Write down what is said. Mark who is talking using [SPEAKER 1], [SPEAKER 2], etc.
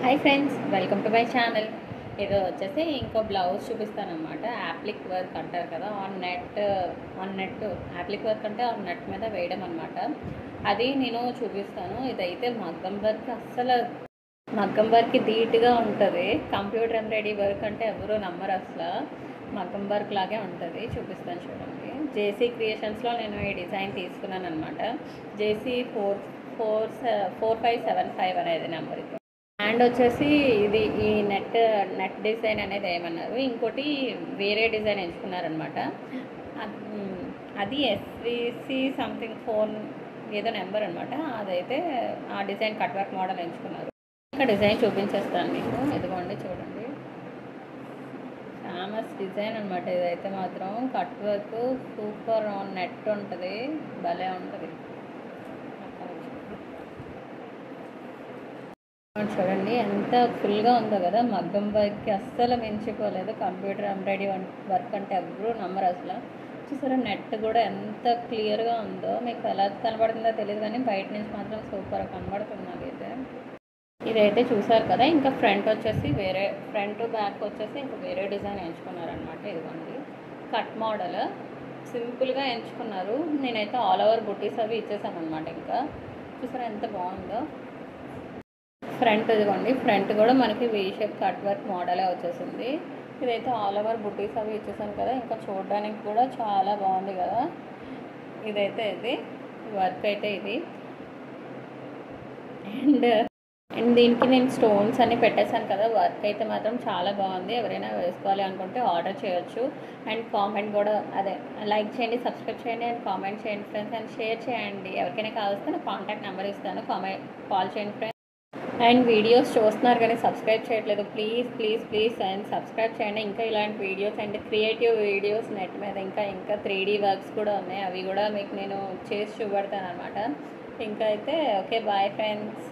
[SPEAKER 1] Hi friends, welcome to my channel. ఇది వచ్చేసి ఇంకో బ్లౌజ్ చూపిస్తాను అనమాట. యాప్లిక్ వర్క్ అంటారు కదా, ఆన్ నెట్ యాప్లిక్ వర్క్ అంటే ఆన్ నెట్ మీద వేయడం అనమాట. అది నేను చూపిస్తాను. ఇదైతే మగ్గం వర్క్ ధీటుగా ఉంటుంది. కంప్యూటర్ ఎంబ్రాయిడరీ వర్క్ అంటే ఎవరు నమ్మరు అసలు. మగ్గం వర్క్ లాగే ఉంటుంది. చూపిస్తాను చూడండి. జేసీ క్రియేషన్స్లో నేను ఈ డిజైన్ తీసుకున్నాను అనమాట. జేసీ 4575 అనేది నెంబర్. ఇది అండ్ వచ్చేసి ఇది ఈ నెట్ డిజైన్ అనేది ఏమన్నారు, ఇంకోటి వేరే డిజైన్ ఎంచుకున్నారనమాట. అది ఎస్విసి సంథింగ్ ఫోన్ ఏదో నెంబర్ అనమాట. అదైతే ఆ డిజైన్ కట్ వర్క్ మోడల్ ఎంచుకున్నారు. ఇంకా డిజైన్ చూపించేస్తాను మీకు. ఇదిగోండి చూడండి, ఫేమస్ డిజైన్ అనమాట. ఇదైతే మాత్రం కట్ వర్క్ సూపర్ నెట్ ఉంటుంది, భలే ఉంటుంది. చూడండి ఎంత ఫుల్గా ఉందో కదా. మగ్గం వర్క్కి అస్సలు మించిపోలేదు. కంప్యూటర్ ఎంబ్రాయిడరీ వర్క్ అంటే ఎవరు నమ్మరు అసలు. చూసారా, నెట్ కూడా ఎంత క్లియర్గా ఉందో. మీకు ఎలా కనబడుతుందో తెలియదు కానీ బయట నుంచి మాత్రం సూపర్ కనబడుతుంది నాకైతే. ఇదైతే చూసారు కదా. ఇంకా ఫ్రంట్ బ్యాక్ వచ్చేసి ఇంకా వేరే డిజైన్ ఎంచుకున్నారనమాట. ఇదిగోండి కట్ మోడల్ సింపుల్గా ఎంచుకున్నారు. నేనైతే ఆల్ ఓవర్ బుటీస్ అవి ఇచ్చేసాను అనమాట. ఇంకా చూసారా ఎంత బాగుందో. ఫ్రంట్ ఇదిగోండి, ఫ్రంట్ కూడా మనకి వీ షేప్ కట్ వర్క్ మోడలే వచ్చేసింది. ఇదైతే ఆల్ ఓవర్ బుటీస్ అవి ఇచ్చేసాను కదా. ఇంకా చూడడానికి కూడా చాలా బాగుంది కదా. ఇదైతే ఇది వర్క్ అయితే ఇది. అండ్ దీనికి నేను స్టోన్స్ అన్ని పెట్టేశాను కదా. వర్క్ అయితే మాత్రం చాలా బాగుంది. ఎవరైనా వేసుకోవాలి అనుకుంటే ఆర్డర్ చేయొచ్చు. అండ్ కామెంట్ కూడా లైక్ చేయండి, సబ్స్క్రైబ్ చేయండి, అండ్ కామెంట్ చేయండి ఫ్రెండ్స్, అండ్ షేర్ చేయండి. ఎవరికైనా కావాల్స్తే నా కాంటాక్ట్ నెంబర్ ఇస్తాను, కాల్ చేయండి ఫ్రెండ్స్. అండ్ వీడియోస్ చూస్తున్నారు కానీ సబ్స్క్రైబ్ చేయట్లేదు. ప్లీజ్ అండ్ సబ్స్క్రైబ్ చేయండి. ఇంకా ఇలాంటి videos and creative videos net మీద ఇంకా 3D వర్క్స్ కూడా ఉన్నాయి. అవి కూడా మీకు నేను చేసి చూపెడతాను అనమాట. ఇంకా అయితే ఓకే, బాయ్ ఫ్రెండ్స్.